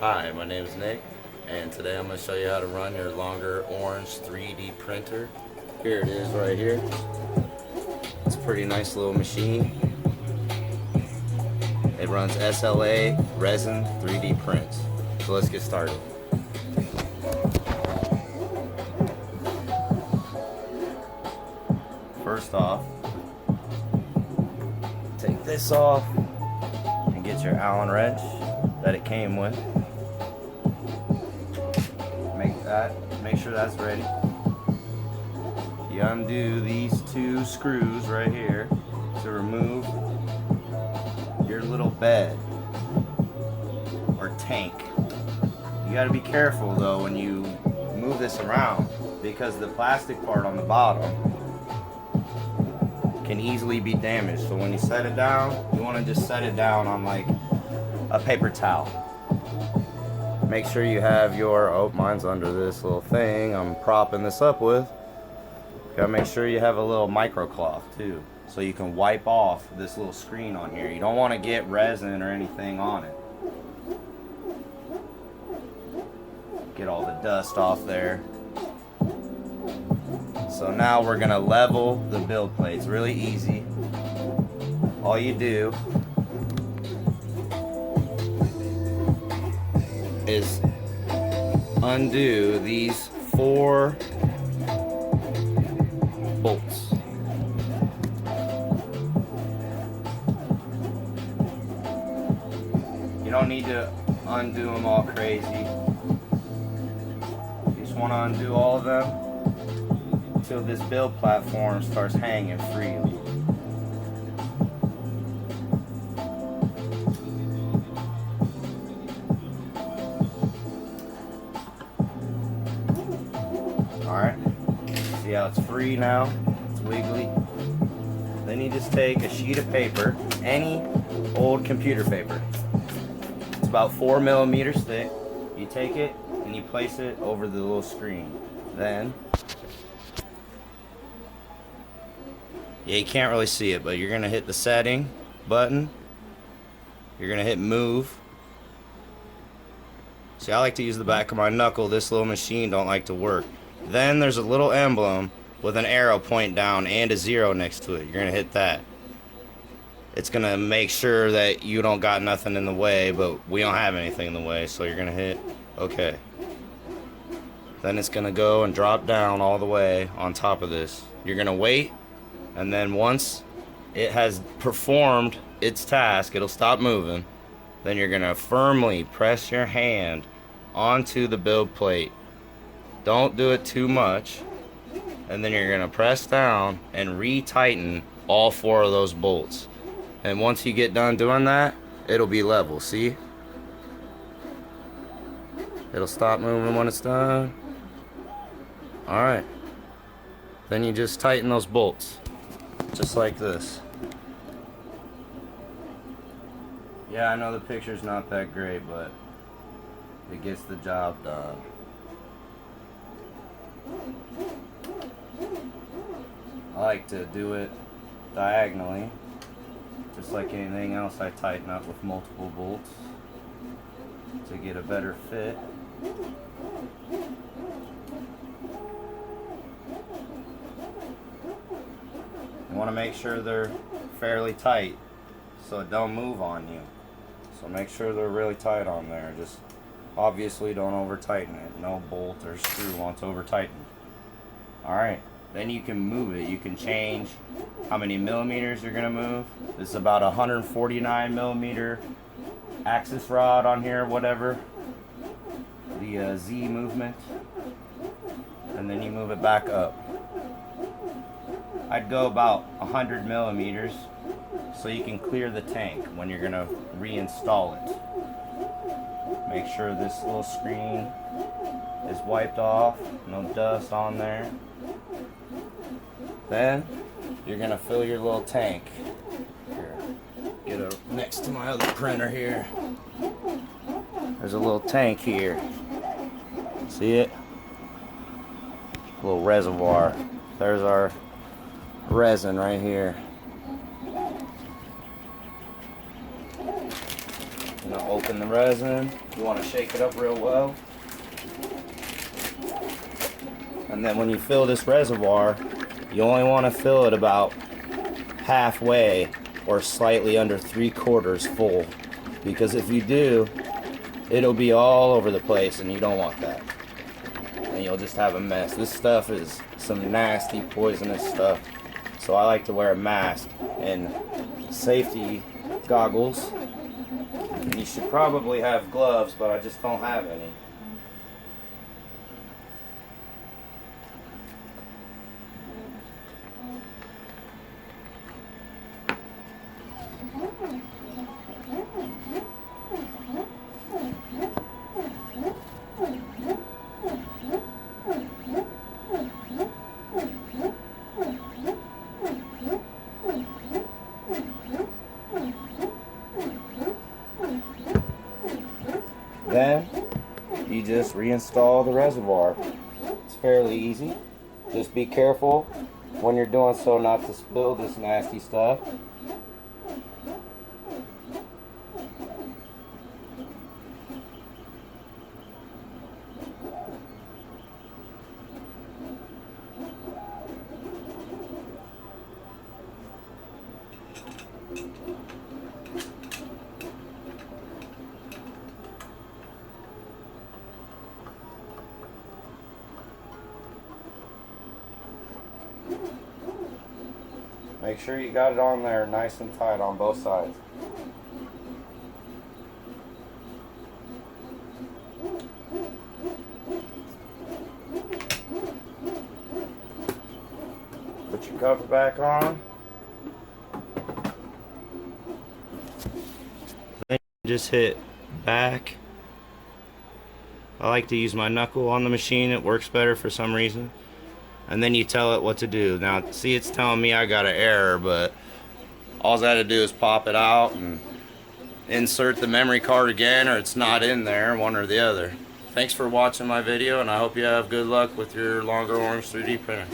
Hi, my name is Nick, and today I'm going to show you how to run your longer orange 3D printer. Here it is right here. It's a pretty nice little machine. It runs SLA resin 3D prints. So let's get started. First off, take this off and get your Allen wrench that it came with. Make sure that's ready. You undo these two screws right here to remove your little bed or tank. You got to be careful though when you move this around, because the plastic part on the bottom can easily be damaged. So when you set it down, you want to just set it down on like a paper towel. Make sure you have your, oh, mine's under this little thing I'm propping this up with. Gotta make sure you have a little microcloth too, so you can wipe off this little screen on here. You don't want to get resin or anything on it. Get all the dust off there. So now we're gonna level the build plate. It's really easy. All you do is undo these 4 bolts. You don't need to undo them all crazy. You just want to undo all of them until this build platform starts hanging freely. Alright, see how it's free now? It's wiggly. Then you just take a sheet of paper, any old computer paper. It's about 4 millimeters thick. You take it and you place it over the little screen. Then, yeah, you can't really see it, but you're gonna hit the setting button. You're gonna hit move. See, I like to use the back of my knuckle. This little machine don't like to work. Then there's a little emblem with an arrow pointing down and a 0 next to it. You're gonna hit that. It's gonna make sure that you don't got nothing in the way, but we don't have anything in the way, so you're gonna hit OK. Then it's gonna go and drop down all the way on top of this. You're gonna wait, and then once it has performed its task, it'll stop moving. Then you're gonna firmly press your hand onto the build plate. Don't do it too much. And then you're gonna press down and re-tighten all 4 of those bolts. And once you get done doing that, it'll be level, see? It'll stop moving when it's done. Alright. Then you just tighten those bolts. Just like this. Yeah, I know the picture's not that great, but it gets the job done. I like to do it diagonally, just like anything else. I tighten up with multiple bolts to get a better fit. You want to make sure they're fairly tight so it don't move on you. So make sure they're really tight on there. Just obviously don't over tighten it. No bolt or screw wants over tightened. Alright, then you can move it. You can change how many millimeters you're gonna move. This is about 149 millimeter axis rod on here, whatever. The Z movement. And then you move it back up. I'd go about 100 millimeters so you can clear the tank when you're gonna reinstall it. Make sure this little screen is wiped off, no dust on there. Then you're gonna fill your little tank. Here, get it next to my other printer here. There's a little tank here. See it? Little reservoir. There's our resin right here. You know, open the resin. You want to shake it up real well. And then when you fill this reservoir, you only want to fill it about halfway or slightly under 3/4 full. Because if you do, it'll be all over the place and you don't want that. And you'll just have a mess. This stuff is some nasty, poisonous stuff. So I like to wear a mask and safety goggles. And you should probably have gloves, but I just don't have any. Then you just reinstall the reservoir. It's fairly easy. Just be careful when you're doing so not to spill this nasty stuff. Make sure you got it on there nice and tight on both sides. Put your cover back on. Then just hit back. I like to use my knuckle on the machine. It works better for some reason. And then you tell it what to do. Now, see, it's telling me I got an error, but all I had to do is pop it out and insert the memory card again, or it's not in there, one or the other. Thanks for watching my video, and I hope you have good luck with your longer orange 3D printer.